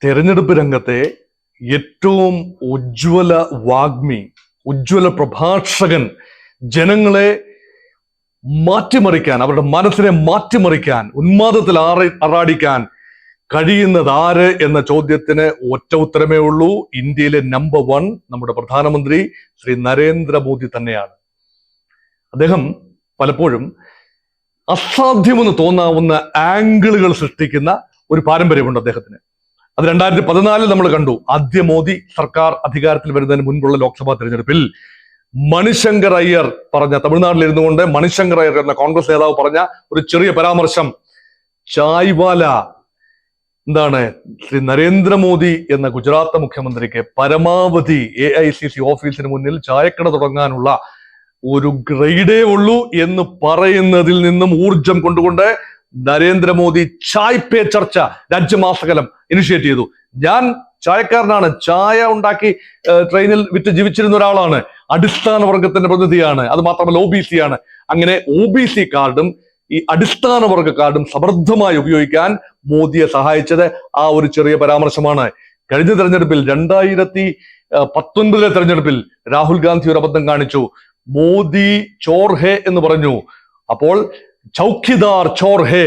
തെരഞ്ഞെടുപ്പ് രംഗത്തെ ഏറ്റവും ഉജ്ജ്വല വാഗ്മി, ഉജ്ജ്വല പ്രഭാഷകൻ, ജനങ്ങളെ മാറ്റിമറിക്കാൻ, അവരുടെ മനസ്സിനെ മാറ്റിമറിക്കാൻ, ഉന്മാദത്തിൽ അറാടിക്കാൻ കഴിയുന്നത് ആര് എന്ന ചോദ്യത്തിന് ഒറ്റ ഉത്തരമേ ഉള്ളൂ. ഇന്ത്യയിലെ നമ്പർ 1 നമ്മുടെ പ്രധാനമന്ത്രി ശ്രീ നരേന്ദ്രമോദി തന്നെയാണ്. അദ്ദേഹം പലപ്പോഴും അസാധ്യമെന്ന് തോന്നാവുന്ന ആംഗിളുകൾ സൃഷ്ടിക്കുന്ന ഒരു പാരമ്പര്യമുണ്ട് അദ്ദേഹത്തിന്. അത് 2014 നമ്മൾ കണ്ടു. ആദ്യ മോദി സർക്കാർ അധികാരത്തിൽ വരുന്നതിന് മുൻപുള്ള ലോക്സഭാ തെരഞ്ഞെടുപ്പിൽ മണിശങ്കർ അയ്യർ പറഞ്ഞ, തമിഴ്നാട്ടിലിരുന്നു കൊണ്ട് മണിശങ്കർ അയ്യർ എന്ന കോൺഗ്രസ് നേതാവ് പറഞ്ഞ ഒരു ചെറിയ പരാമർശം, ചായ്വാല എന്താണ് ശ്രീ നരേന്ദ്രമോദി എന്ന ഗുജറാത്ത് മുഖ്യമന്ത്രിക്ക് പരമാവധി AICC ഓഫീസിന് മുന്നിൽ ചായക്കട തുടങ്ങാനുള്ള ഒരു ഗ്രേഡേ ഉള്ളൂ എന്ന് പറയുന്നതിൽ നിന്നും ഊർജം കൊണ്ടുകൊണ്ട് നരേന്ദ്രമോദി ചായ് പേ ചർച്ച രാജ്യമാസകലം ഇനിഷ്യേറ്റ് ചെയ്തു. ഞാൻ ചായക്കാരനാണ്, ചായ ഉണ്ടാക്കി ട്രെയിനിൽ വിറ്റ് ജീവിച്ചിരുന്ന ഒരാളാണ്, അടിസ്ഥാന വർഗത്തിന്റെ പ്രതിനിധിയാണ്, അത് മാത്രമല്ല OBC ആണ്. അങ്ങനെ OBC കാർഡും ഈ അടിസ്ഥാന വർഗ കാർഡും സമൃദ്ധമായി ഉപയോഗിക്കാൻ മോദിയെ സഹായിച്ചത് ആ ഒരു ചെറിയ പരാമർശമാണ്. കഴിഞ്ഞ തെരഞ്ഞെടുപ്പിൽ 2019 തെരഞ്ഞെടുപ്പിൽ രാഹുൽ ഗാന്ധി ഒരു അബദ്ധം കാണിച്ചു. മോദി ചോർ ഹേ എന്ന് പറഞ്ഞു. അപ്പോൾ ചൗക്കിദാർ ചോർ ഹേ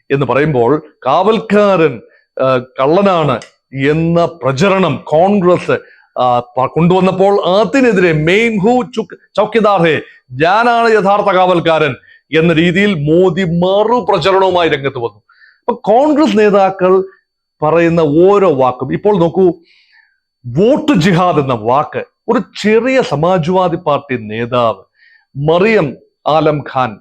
എന്ന് പറയുമ്പോൾ കാവൽക്കാരൻ കള്ളനാണ് എന്ന പ്രചരണം കോൺഗ്രസ് കൊണ്ടുവന്നപ്പോൾ അതിനെതിരെ മെയിൻ ഹൂ ചൗക്കിദാർ ഹേ, ഞാനാണ് യഥാർത്ഥ കാവൽക്കാരൻ എന്ന രീതിയിൽ മോദി മറുപ്രചരണവുമായി രംഗത്ത് വന്നു. അപ്പൊ കോൺഗ്രസ് നേതാക്കൾ പറയുന്ന ഓരോ വാക്കും, ഇപ്പോൾ നോക്കൂ, വോട്ട് ജിഹാദ് എന്ന വാക്ക് ഒരു ചെറിയ സമാജ്വാദി പാർട്ടി നേതാവ് മറിയം ആലം ഖാൻ,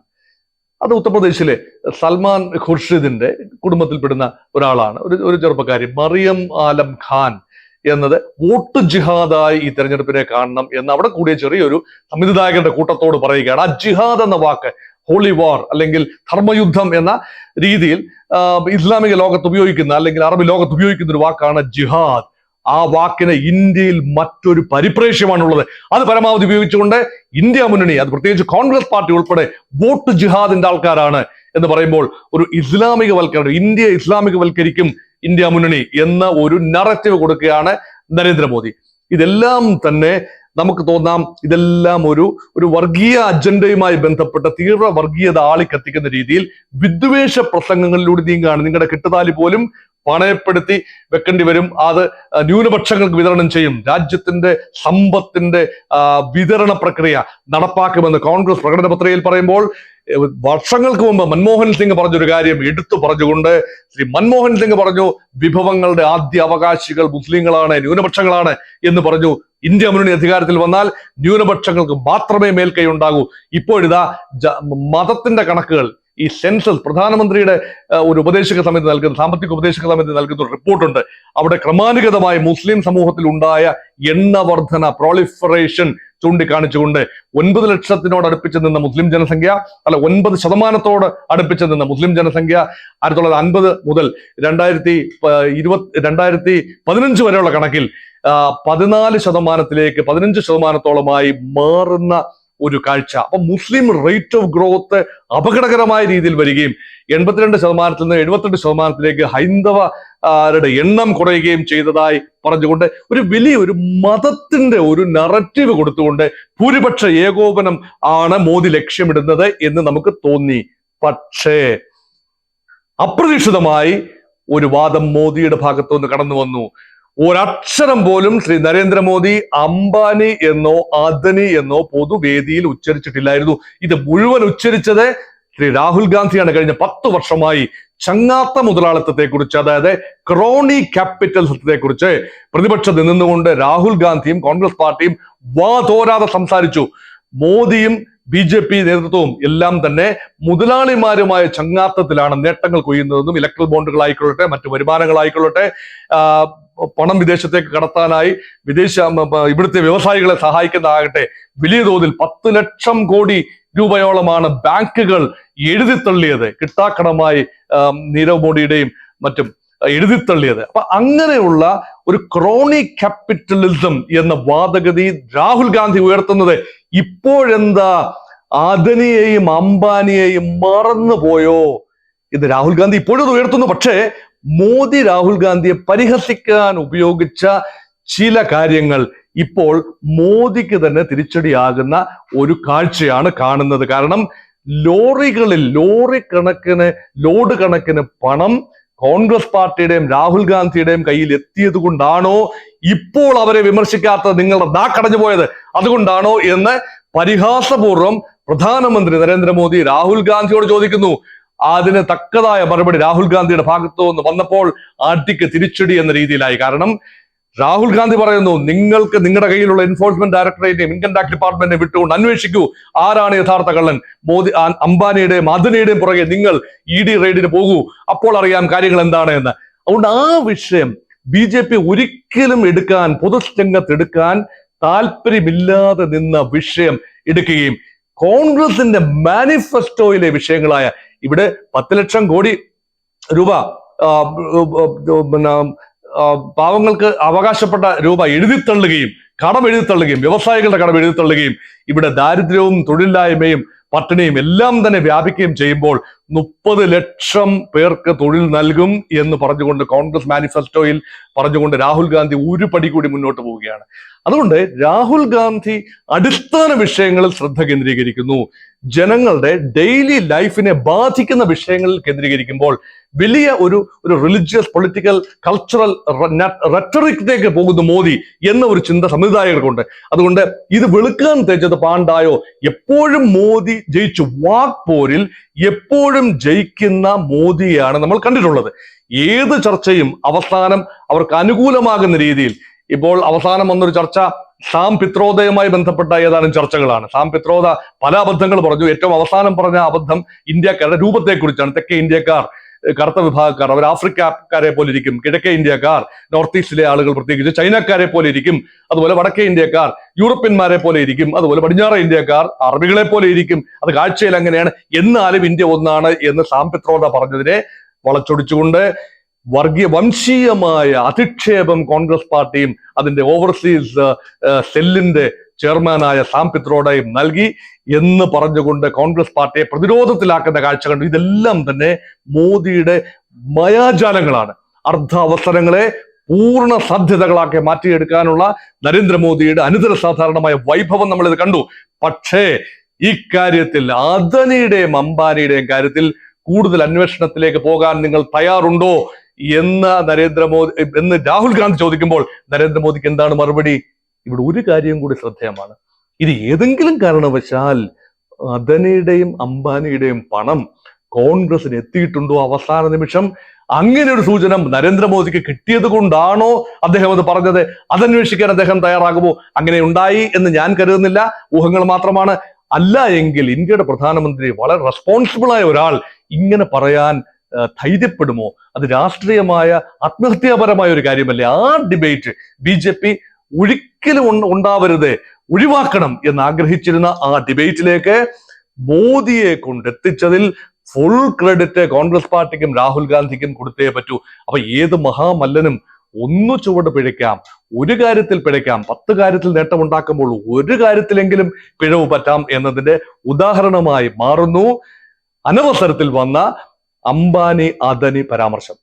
അത് ഉത്തർപ്രദേശിലെ സൽമാൻ ഖുർഷിദിന്റെ കുടുംബത്തിൽപ്പെടുന്ന ഒരാളാണ്, ഒരു ചെറുപ്പക്കാരി മറിയം ആലം ഖാൻ എന്നത് വോട്ട് ജിഹാദായി ഈ തെരഞ്ഞെടുപ്പിനെ കാണണം എന്ന് അവിടെ കൂടിയ ചെറിയൊരു സംവിധായകരുടെ കൂട്ടത്തോട് പറയുകയാണ്. ആ ജിഹാദ് എന്ന വാക്ക്, ഹോളി വാർ അല്ലെങ്കിൽ ധർമ്മയുദ്ധം എന്ന രീതിയിൽ ഇസ്ലാമിക ലോകത്ത് ഉപയോഗിക്കുന്ന അല്ലെങ്കിൽ അറബ് ലോകത്ത് ഉപയോഗിക്കുന്ന ഒരു വാക്കാണ് ജിഹാദ്. ആ വാക്കിന് ഇന്ത്യയിൽ മറ്റൊരു പരിപ്രേക്ഷ്യമാണുള്ളത്. അത് പരമാവധി ഉപയോഗിച്ചുകൊണ്ട് ഇന്ത്യ മുന്നണി, അത് പ്രത്യേകിച്ച് കോൺഗ്രസ് പാർട്ടി ഉൾപ്പെടെ വോട്ട് ജിഹാദിന്റെ ആൾക്കാരാണ് എന്ന് പറയുമ്പോൾ ഒരു ഇസ്ലാമിക വൽക്കരണം, ഇന്ത്യ ഇസ്ലാമികവൽക്കരിക്കും ഇന്ത്യ മുന്നണി എന്ന ഒരു നറേറ്റീവ് കൊടുക്കുകയാണ് നരേന്ദ്രമോദി. ഇതെല്ലാം തന്നെ നമുക്ക് തോന്നാം, ഇതെല്ലാം ഒരു വർഗീയ അജണ്ടയുമായി ബന്ധപ്പെട്ട തീവ്ര വർഗീയത ആളിക്കത്തിക്കുന്ന രീതിയിൽ വിദ്വേഷ പ്രസംഗങ്ങളിലൂടെ നീങ്ങുകയാണ്. നിങ്ങളുടെ കെട്ടുതാലി പോലും പണയപ്പെടുത്തി വെക്കേണ്ടി വരും, അത് ന്യൂനപക്ഷങ്ങൾക്ക് വിതരണം ചെയ്യും, രാജ്യത്തിന്റെ സമ്പത്തിന്റെ വിതരണ പ്രക്രിയ നടപ്പാക്കുമെന്ന് കോൺഗ്രസ് പ്രകടന പത്രികയിൽ പറയുമ്പോൾ വർഷങ്ങൾക്ക് മുമ്പ് മൻമോഹൻ സിംഗ് പറഞ്ഞൊരു കാര്യം എടുത്തു പറഞ്ഞുകൊണ്ട് ശ്രീ മൻമോഹൻ സിംഗ് പറഞ്ഞു, വിഭവങ്ങളുടെ ആദ്യ അവകാശികൾ മുസ്ലിങ്ങളാണ്, ന്യൂനപക്ഷങ്ങളാണ് എന്ന് പറഞ്ഞു. ഇന്ത്യ മുന്നണി അധികാരത്തിൽ വന്നാൽ ന്യൂനപക്ഷങ്ങൾക്ക് മാത്രമേ മേൽക്കൈ ഉണ്ടാകൂ. ഇപ്പോഴിതാ മതത്തിന്റെ കണക്കുകൾ, ഈ സെൻസസ്, പ്രധാനമന്ത്രിയുടെ ഒരു ഉപദേശക സമിതി നൽകുന്ന, സാമ്പത്തിക ഉപദേശക സമിതി നൽകുന്ന ഒരു റിപ്പോർട്ടുണ്ട്. അവിടെ ക്രമാനുഗതമായി മുസ്ലിം സമൂഹത്തിൽ ഉണ്ടായ എണ്ണവർധന, പ്രോളിഫറേഷൻ ചൂണ്ടിക്കാണിച്ചുകൊണ്ട് 9 ലക്ഷത്തിനോട് അടുപ്പിച്ച് നിന്ന മുസ്ലിം ജനസംഖ്യ, 9% അടുപ്പിച്ച് നിന്ന മുസ്ലിം ജനസംഖ്യ 1950 മുതൽ 2015 വരെയുള്ള കണക്കിൽ 14%-ലേക്ക് 15%-ഓളമായി മാറുന്ന ഒരു കാഴ്ച. അപ്പൊ മുസ്ലിം റേറ്റ് ഓഫ് ഗ്രോത്ത് അപകടകരമായ രീതിയിൽ വരികയും 82%-ൽ നിന്ന് 78%-ലേക്ക് ഹൈന്ദവരുടെ എണ്ണം കുറയുകയും ചെയ്തതായി പറഞ്ഞുകൊണ്ട് ഒരു വലിയൊരു മതത്തിന്റെ ഒരു നറേറ്റീവ് കൊടുത്തുകൊണ്ട് ഭൂരിപക്ഷ ഏകോപനം ആണ് മോദി ലക്ഷ്യമിടുന്നത് എന്ന് നമുക്ക് തോന്നി. പക്ഷേ അപ്രതീക്ഷിതമായി ഒരു വാദം മോദിയുടെ ഭാഗത്തുനിന്ന് കടന്നു വന്നു. ഒരക്ഷരം പോലും ശ്രീ നരേന്ദ്രമോദി അംബാനി എന്നോ അദനി എന്നോ പൊതുവേദിയിൽ ഉച്ചരിച്ചിട്ടില്ലായിരുന്നു. ഇത് മുഴുവൻ ഉച്ചരിച്ചത് ശ്രീ രാഹുൽ ഗാന്ധിയാണ്. കഴിഞ്ഞ 10 വർഷമായി ചങ്ങാത്ത മുതലാളിത്തത്തെ കുറിച്ച്, അതായത് ക്രോണി ക്യാപിറ്റലിസത്തെ കുറിച്ച് പ്രതിപക്ഷത്ത് നിന്നുകൊണ്ട് രാഹുൽ ഗാന്ധിയും കോൺഗ്രസ് പാർട്ടിയും വാതോരാതെ സംസാരിച്ചു. മോദിയും BJP നേതൃത്വവും എല്ലാം തന്നെ മുതലാളിമാരുമായ ചങ്ങാത്തത്തിലാണ് നേട്ടങ്ങൾ കൊയ്യുന്നതെന്നും ഇലക്ട്രൽ ബോണ്ടുകളായിക്കൊള്ളട്ടെ, മറ്റു വരുമാനങ്ങളായിക്കൊള്ളട്ടെ, പണം വിദേശത്തേക്ക് കടത്താനായി ഇവിടുത്തെ വ്യവസായികളെ സഹായിക്കുന്നതാകട്ടെ, വലിയ തോതിൽ 10 ലക്ഷം കോടി രൂപയോളമാണ് ബാങ്കുകൾ എഴുതിത്തള്ളിയത്, കിട്ടാക്കടമായി നീരവ് മോഡിയുടെയും മറ്റും എഴുതിത്തള്ളിയത്. അപ്പൊ അങ്ങനെയുള്ള ഒരു ക്രോണി ക്യാപിറ്റലിസം എന്ന വാദഗതി രാഹുൽ ഗാന്ധി ഉയർത്തുന്നത് ഇപ്പോഴെന്താ അദനിയെയും അംബാനിയെയും മറന്നുപോയോ? ഇത് രാഹുൽ ഗാന്ധി ഇപ്പോഴും ഉയർത്തുന്നു. പക്ഷേ മോദി രാഹുൽ ഗാന്ധിയെ പരിഹസിക്കാൻ ഉപയോഗിച്ച ചില കാര്യങ്ങൾ ഇപ്പോൾ മോദിക്ക് തന്നെ തിരിച്ചടിയാകുന്ന ഒരു കാഴ്ചയാണ് കാണുന്നത്. കാരണം ലോറികളിൽ ലോഡ് കണക്കിന് പണം കോൺഗ്രസ് പാർട്ടിയുടെയും രാഹുൽ ഗാന്ധിയുടെയും കയ്യിൽ എത്തിയത് കൊണ്ടാണോ ഇപ്പോൾ അവരെ വിമർശിക്കാത്തത്, നിങ്ങളുടെ നാക്കടഞ്ഞു പോയത് അതുകൊണ്ടാണോ എന്ന് പരിഹാസപൂർവ്വം പ്രധാനമന്ത്രി നരേന്ദ്രമോദി രാഹുൽ ഗാന്ധിയോട് ചോദിക്കുന്നു. അതിന് തക്കതായ മറുപടി രാഹുൽ ഗാന്ധിയുടെ ഭാഗത്തു നിന്ന് വന്നപ്പോൾ അടിക്ക് തിരിച്ചടി എന്ന രീതിയിലായി. കാരണം രാഹുൽ ഗാന്ധി പറയുന്നു, നിങ്ങൾക്ക് നിങ്ങളുടെ കയ്യിലുള്ള എൻഫോഴ്സ്മെന്റ് ഡയറക്ടറേറ്റിനെയും ഇൻകം ടാക്സ് ഡിപ്പാർട്ട്മെന്റിനെ വിട്ടുകൊണ്ട് അന്വേഷിക്കൂ ആരാണ് യഥാർത്ഥ കള്ളൻ. മോദി അംബാനിയുടെയും അദനിയുടെയും പുറകെ നിങ്ങൾ ED റെയ്ഡിന് പോകൂ, അപ്പോൾ അറിയാം കാര്യങ്ങൾ എന്താണ് എന്ന്. അതുകൊണ്ട് ആ വിഷയം BJP ഒരിക്കലും പൊതുരംഗത്ത് എടുക്കാൻ താല്പര്യമില്ലാതെ നിന്ന വിഷയം എടുക്കുകയും കോൺഗ്രസിന്റെ മാനിഫെസ്റ്റോയിലെ വിഷയങ്ങളായ ഇവിടെ 10 ലക്ഷം കോടി രൂപ പാവങ്ങൾക്ക് അവകാശപ്പെട്ട രൂപ എഴുതിത്തള്ളുകയും വ്യവസായികളുടെ കടം എഴുതിത്തള്ളുകയും ഇവിടെ ദാരിദ്ര്യവും തൊഴിലില്ലായ്മയും പട്ടിണിയും എല്ലാം തന്നെ വ്യാപിക്കുകയും ചെയ്യുമ്പോൾ 30 ലക്ഷം പേർക്ക് തൊഴിൽ നൽകും എന്ന് പറഞ്ഞുകൊണ്ട് കോൺഗ്രസ് മാനിഫെസ്റ്റോയിൽ പറഞ്ഞുകൊണ്ട് രാഹുൽ ഗാന്ധി ഒരു പടി കൂടി മുന്നോട്ട് പോവുകയാണ്. അതുകൊണ്ട് രാഹുൽ ഗാന്ധി അടിസ്ഥാന വിഷയങ്ങളിൽ ശ്രദ്ധ കേന്ദ്രീകരിക്കുന്നു. ജനങ്ങളുടെ ഡെയിലി ലൈഫിനെ ബാധിക്കുന്ന വിഷയങ്ങളിൽ കേന്ദ്രീകരിക്കുമ്പോൾ വലിയ ഒരു റിലിജിയസ്, പൊളിറ്റിക്കൽ, കൾച്ചറൽ റെറ്ററിക്കിലേക്ക് പോകുന്നു മോദി എന്ന ഒരു ചിന്ത സംവിധായകർക്കുണ്ട്. അതുകൊണ്ട് ഇത് വെളുക്കാൻ തേച്ചത് പാണ്ടായോ, എപ്പോഴും മോദി ജയിച്ചു. വാക്പോരിൽ എപ്പോഴും ജയിക്കുന്ന മോദിയാണ് നമ്മൾ കണ്ടിട്ടുള്ളത്. ഏത് ചർച്ചയും അവസാനം അവർക്ക് അനുകൂലമാകുന്ന രീതിയിൽ. ഇപ്പോൾ അവസാനം വന്നൊരു ചർച്ച സാം പിത്രോദയുമായി ബന്ധപ്പെട്ട ഏതാനും ചർച്ചകളാണ്. സാം പിത്രോദ പല അബദ്ധങ്ങൾ പറഞ്ഞു. ഏറ്റവും അവസാനം പറഞ്ഞ അബദ്ധം ഇന്ത്യക്കാരുടെ രൂപത്തെക്കുറിച്ചാണ്. തെക്കേ ഇന്ത്യക്കാർ, കറുത്ത വിഭാഗക്കാർ, അവർ ആഫ്രിക്കക്കാരെ പോലെ ഇരിക്കും. കിഴക്കേ ഇന്ത്യക്കാർ, നോർത്ത് ഈസ്റ്റിലെ ആളുകൾ പ്രത്യേകിച്ച് ചൈനക്കാരെ പോലെ ഇരിക്കും. അതുപോലെ വടക്കേ ഇന്ത്യക്കാർ യൂറോപ്യന്മാരെ പോലെ ഇരിക്കും. അതുപോലെ പടിഞ്ഞാറേ ഇന്ത്യക്കാർ അറബികളെ പോലെ ഇരിക്കും. അത് കാഴ്ചയിൽ അങ്ങനെയാണ്. എന്നാലും ഇന്ത്യ ഒന്നാണ് എന്ന് സാം പിത്രോദ പറഞ്ഞതിനെ വളച്ചൊടിച്ചുകൊണ്ട് വംശീയമായ അധിക്ഷേപം കോൺഗ്രസ് പാർട്ടിയും അതിന്റെ ഓവർസീസ് സെല്ലിന്റെ ചെയർമാനായ സാം പിത്രോഡയും നൽകി എന്ന് പറഞ്ഞുകൊണ്ട് കോൺഗ്രസ് പാർട്ടിയെ പ്രതിരോധത്തിലാക്കുന്ന കാഴ്ച കണ്ടു. ഇതെല്ലാം തന്നെ മോദിയുടെ മായാജാലങ്ങളാണ്. അർദ്ധ അവസരങ്ങളെ പൂർണ്ണ സാധ്യതകളാക്കി മാറ്റിയെടുക്കാനുള്ള നരേന്ദ്രമോദിയുടെ അനിതര സാധാരണമായ വൈഭവം നമ്മളിത് കണ്ടു. പക്ഷേ ഇക്കാര്യത്തിൽ അദനിയുടെയും അംബാനിയുടെയും കാര്യത്തിൽ കൂടുതൽ അന്വേഷണത്തിലേക്ക് പോകാൻ നിങ്ങൾ തയ്യാറുണ്ടോ എന്ന് രാഹുൽ ഗാന്ധി ചോദിക്കുമ്പോൾ നരേന്ദ്രമോദിക്ക് എന്താണ് മറുപടി? ഇവിടെ ഒരു കാര്യം കൂടി ശ്രദ്ധേയമാണ്. ഇത് ഏതെങ്കിലും കാരണവശാൽ അദനിയുടെയും അംബാനിയുടെയും പണം കോൺഗ്രസിന് എത്തിയിട്ടുണ്ടോ അവസാന നിമിഷം? അങ്ങനെ ഒരു സൂചന നരേന്ദ്രമോദിക്ക് കിട്ടിയത് കൊണ്ടാണോ അദ്ദേഹം അത് പറഞ്ഞത്? അതന്വേഷിക്കാൻ അദ്ദേഹം തയ്യാറാകുമോ? അങ്ങനെ ഉണ്ടായി എന്ന് ഞാൻ കരുതുന്നില്ല. ഊഹങ്ങൾ മാത്രമാണ്. അല്ല എങ്കിൽ ഇന്ത്യയുടെ പ്രധാനമന്ത്രി, വളരെ റെസ്പോൺസിബിൾ ആയ ഒരാൾ, ഇങ്ങനെ പറയാൻ ധൈര്യപ്പെടുമോ? അത് രാഷ്ട്രീയമായ ആത്മഹത്യാപരമായ ഒരു കാര്യമല്ലേ? ആ ഡിബേറ്റ് BJP ഒരിക്കലും ഉണ്ടാവരുത്, ഒഴിവാക്കണം എന്ന് ആഗ്രഹിച്ചിരുന്ന ആ ഡിബേറ്റിലേക്ക് മോദിയെ കൊണ്ടെത്തിച്ചതിൽ ഫുൾ ക്രെഡിറ്റ് കോൺഗ്രസ് പാർട്ടിക്കും രാഹുൽ ഗാന്ധിക്കും കൊടുത്തേ പറ്റൂ. അപ്പൊ ഏത് മഹാമല്ലനും ഒന്ന് ചുവട് പിഴയ്ക്കാം, ഒരു കാര്യത്തിൽ പിഴയ്ക്കാം. 10 കാര്യത്തിൽ നേട്ടമുണ്ടാക്കുമ്പോൾ ഒരു കാര്യത്തിലെങ്കിലും പിഴവ് പറ്റാം എന്നതിന്റെ ഉദാഹരണമായി മാറുന്നു അനവസരത്തിൽ വന്ന അംബാനി അദനി പരാമർശം.